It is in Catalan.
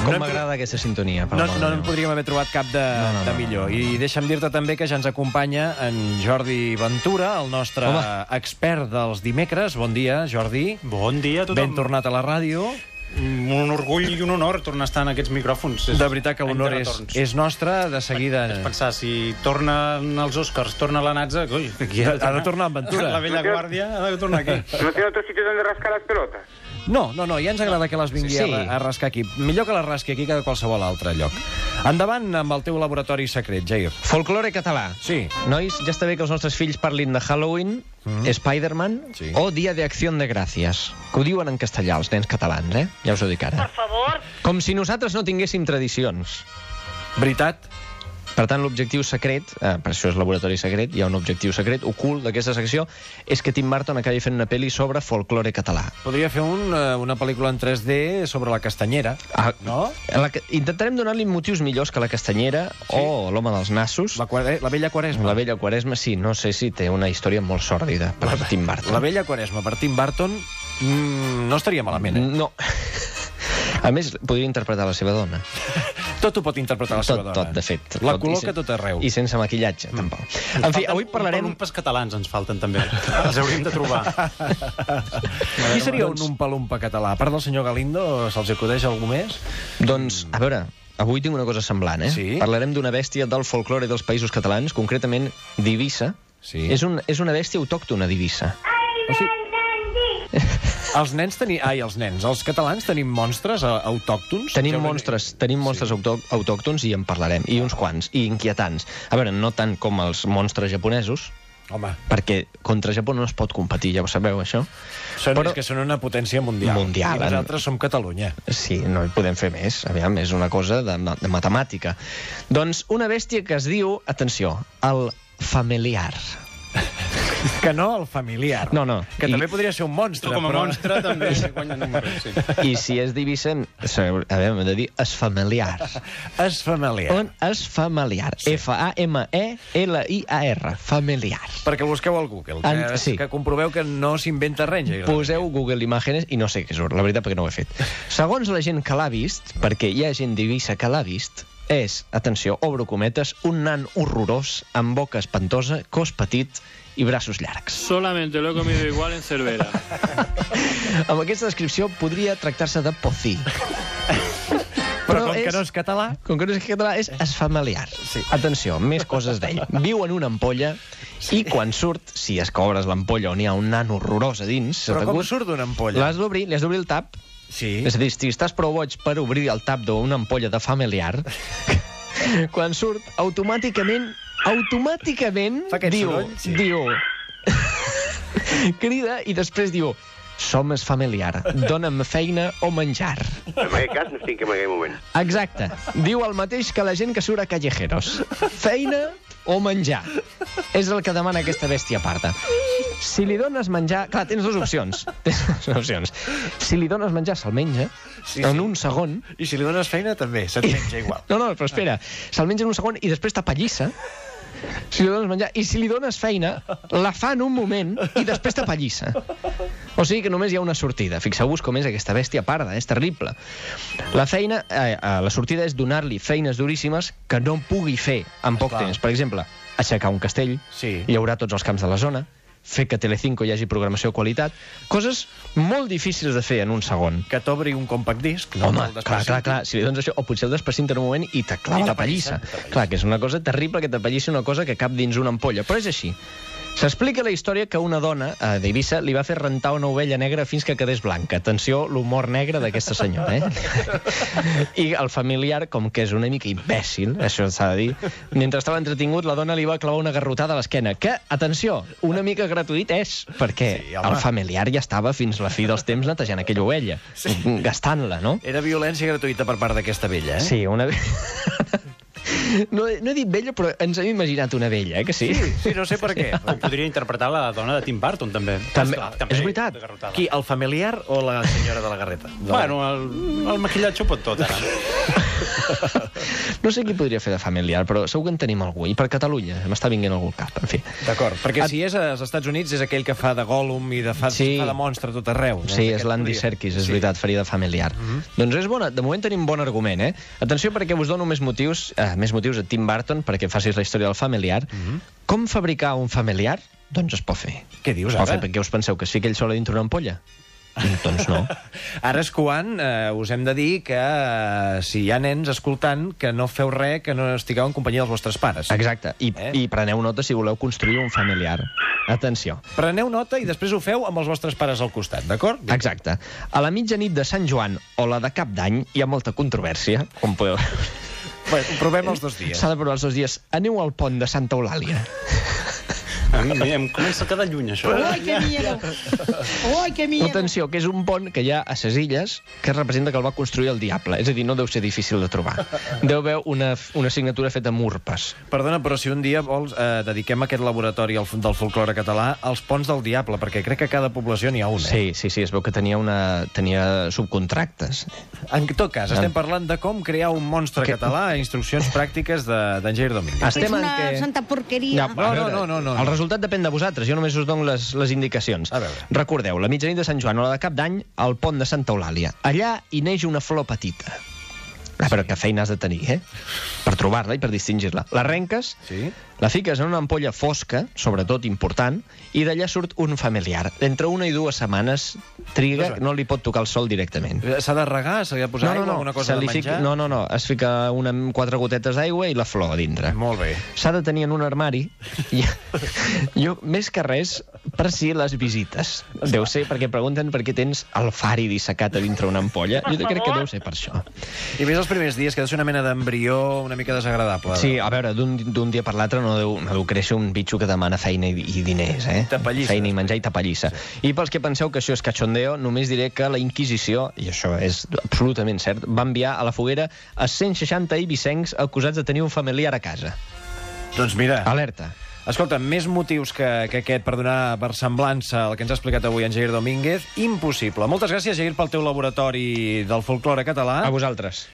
Com m'agrada aquesta sintonia. No en podríem haver trobat cap de millor. I deixa'm dir-te també que ja ens acompanya en Jordi Ventura, el nostre expert dels dimecres. Bon dia, Jordi. Bon dia a tothom. Ben tornat a la ràdio. Un orgull i un honor tornar a estar en aquests micròfons. De veritat que l'honor és nostre. De seguida... Vaig pensar, si tornen els Oscars, torna la Natza... Ha de tornar en Ventura. La vella guàrdia ha de tornar aquí. ¿No tiene otro sitio donde rascar las pelotas? No, ja ens agrada que les vingui a rascar aquí. Millor que les rasqui aquí que a qualsevol altre lloc. Endavant amb el teu laboratori secret, Jair. Folklore català. Sí. Nois, ja està bé que els nostres fills parlin de Halloween, Spider-Man o Dia de Acció de Gràcies. Que ho diuen en castellà, els nens catalans, eh? Ja us ho dic ara. Per favor. Com si nosaltres no tinguéssim tradicions. Veritat? Per tant, l'objectiu secret, per això és laboratori secret, hi ha un objectiu secret, ocult d'aquesta secció, és que Tim Burton acabi fent una pel·li sobre folklore català. Podria fer una pel·lícula en 3D sobre la castanyera, no? Intentarem donar-li motius millors que la castanyera o l'home dels nassos. La vella Quaresma. La vella Quaresma, sí. No sé si té una història molt sòrdida per Tim Burton. La vella Quaresma per Tim Burton no estaria malament, eh? No. A més, podria interpretar la seva dona. Tot ho pot interpretar la seva dona. Tot, de fet. La col·loca tot arreu. I sense maquillatge, tampoc. En fi, avui parlarem... Umpalumpas catalans ens falten, també. Els hauríem de trobar. Qui seria un umpalumpa català? A part del senyor Galindo, se'ls acudeix algú més? Doncs, a veure, avui tinc una cosa semblant, eh? Sí? Parlarem d'una bèstia del folklore dels països catalans, concretament d'Eivissa. Sí. És una bèstia autòctona d'Eivissa. Els catalans tenim monstres autòctons? Tenim monstres autòctons i en parlarem, i uns quants, i inquietants. A veure, no tant com els monstres japonesos, home, perquè contra Japó no es pot competir, ja ho sabeu, això? És que són una potència mundial. I nosaltres som Catalunya. Sí, no hi podem fer més. Aviam, és una cosa de matemàtica. Doncs una bèstia que es diu, atenció, el familiar. Que no el familiar. No. Que també podria ser un monstre. Com a monstre també guanya números, sí. I si és d'Eivissa, hem de dir es familiar. Es familiar. Es familiar. F-A-M-E-L-I-A-R. Familiar. Perquè el busqueu al Google, que comproveu que no s'inventa res. Poseu Google Imágenes i no sé què surt, la veritat, perquè no ho he fet. Segons la gent que l'ha vist, perquè hi ha gent d'Eivissa que l'ha vist, és, atenció, obro cometes, un nan horrorós, amb boca espantosa, cos petit i braços llargs. Solamente lo he comido igual en Cervera. Amb aquesta descripció podria tractar-se de pocí. Però com que no és català... Com que no és català, és familiar. Sí. Atenció, més coses d'ell. Viu en una ampolla i quan surt, si és que obres l'ampolla on hi ha un nan horrorós a dins... Però com surt d'una ampolla? Li has d'obrir el tap. Sí. És a dir, si estàs prou boig per obrir el tap d'una ampolla de familiar, quan surt, automàticament diu crida i després diu som es familiar, dona'm feina o menjar. En aquest cas no estic en aquell moment. Exacte. Diu el mateix que la gent que surt a Callejeros. Feina o menjar. És el que demana aquesta bèstia parda. Si li dones menjar... Clar, tens dues opcions. Si li dones menjar, se'l menja en un segon. I si li dones feina, també, se't menja igual. No, però espera. Se'l menja en un segon i després t'apallissa. Si li dones menjar. I si li dones feina, la fa en un moment i després t'apallissa. O sigui que només hi ha una sortida. Fixeu-vos com és aquesta bèstia parda, és terrible. La sortida és donar-li feines duríssimes que no pugui fer en poc temps. Per exemple, aixecar un castell, llaurar tots els camps de la zona, fer que Telecinco hi hagi programació de qualitat, coses molt difícils de fer en un segon. Que t'obri un compact disc. Home, clar, si li dones això, o potser el desprecinta en un moment i te clava la pallissa. Clar, que és una cosa terrible que t'apallissi una cosa que cap dins una ampolla, però és així. S'explica la història que una dona d'Eivissa li va fer rentar una ovella negra fins que quedés blanca. Atenció, l'humor negre d'aquesta senyora, I el familiar, com que és una mica imbècil, això s'ha de dir, mentre estava entretingut, la dona li va clavar una garrotada a l'esquena, que, atenció, una mica gratuït és, perquè el familiar ja estava fins la fi dels temps netejant aquella ovella, gastant-la, no? Era violència gratuïta per part d'aquesta vella, Sí, una... No he dit vella, però ens hem imaginat una vella, que sí? Sí, no sé per què. Podria interpretar la dona de Tim Burton, també. També. És veritat. Qui, el familiar o la senyora de la garreta? Bueno, el maquillatge ho pot tot, ara. No sé qui podria fer de familiar, però segur que en tenim algú. I per Catalunya, m'està vinguent algú al cap, en fi. D'acord, perquè si és als Estats Units és aquell que fa de Gollum i fa de monstre tot arreu. Sí, és l'Andy Serkis, és veritat, faria de familiar. Doncs és bona, de moment tenim bon argument, eh? Atenció, perquè us dono més motius a Tim Burton perquè facis la història del familiar. Com fabricar un familiar? Doncs es pot fer. Què dius ara? Per què us penseu, que sí que ell sola dintre una ampolla? Doncs no. Ara és quan us hem de dir que si hi ha nens escoltant, que no feu res, que no estigueu en companyia dels vostres pares. Exacte, i preneu nota si voleu construir un familiar. Atenció. Preneu nota i després ho feu amb els vostres pares al costat, d'acord? Exacte. A la mitjanit de Sant Joan o la de Cap d'Any hi ha molta controvèrsia, com podeu... Bé, ho provem els 2 dies. S'ha de provar els 2 dies. Aneu al pont de Santa Eulàlia. Em comença a quedar lluny, això. Ai, que miedo! Ai, que miedo! Atenció, que és un pont que hi ha a ses illes que representa que el va construir el diable. És a dir, no deu ser difícil de trobar. Deu haver una signatura feta amb urpes. Perdona, però si un dia vols, dediquem aquest laboratori del folklore català als ponts del diable, perquè crec que a cada població n'hi ha un. Sí, es veu que tenia subcontractes. En tot cas, estem parlant de com crear un monstre català a instruccions pràctiques d'en Jair Domínguez. És una santa porqueria. No. El resultat depèn de vosaltres, jo només us dono les indicacions. A veure. Recordeu, la mitjanit de Sant Joan o la de Cap d'Any, al pont de Santa Eulàlia. Allà hi neix una flor petita. Però que feina has de tenir, per trobar-la i per distingir-la. L'arrenques, la fiques en una ampolla fosca, sobretot important, i d'allà surt un familiar. Entre 1 i 2 setmanes triga, no li pot tocar el sol directament. S'ha de regar? S'ha de posar aigua? Alguna cosa de menjar? No. Es fica 4 gotetes d'aigua i la flor a dintre. Molt bé. S'ha de tenir en un armari. Jo, més que res, per si les visites. Deu ser perquè pregunten per què tens el fari dissecat a dintre una ampolla. Jo crec que deu ser per això. I més els primers dies, que deu ser una mena d'embrió una mica desagradable. Sí, a veure, d'un dia per l'altre no deu créixer un bitxo que demana feina i diners, Tapallissa. Feina i menjar i tapallissa. I pels que penseu que això és cachondeo, només diré que la Inquisició, i això és absolutament cert, va enviar a la foguera a 160 eivissencs acusats de tenir un familiar a casa. Doncs mira... Alerta. Escolta, més motius que aquest per donar versemblança al que ens ha explicat avui en Jair Domínguez, impossible. Moltes gràcies, Jair, pel teu laboratori del folklore català. A vosaltres.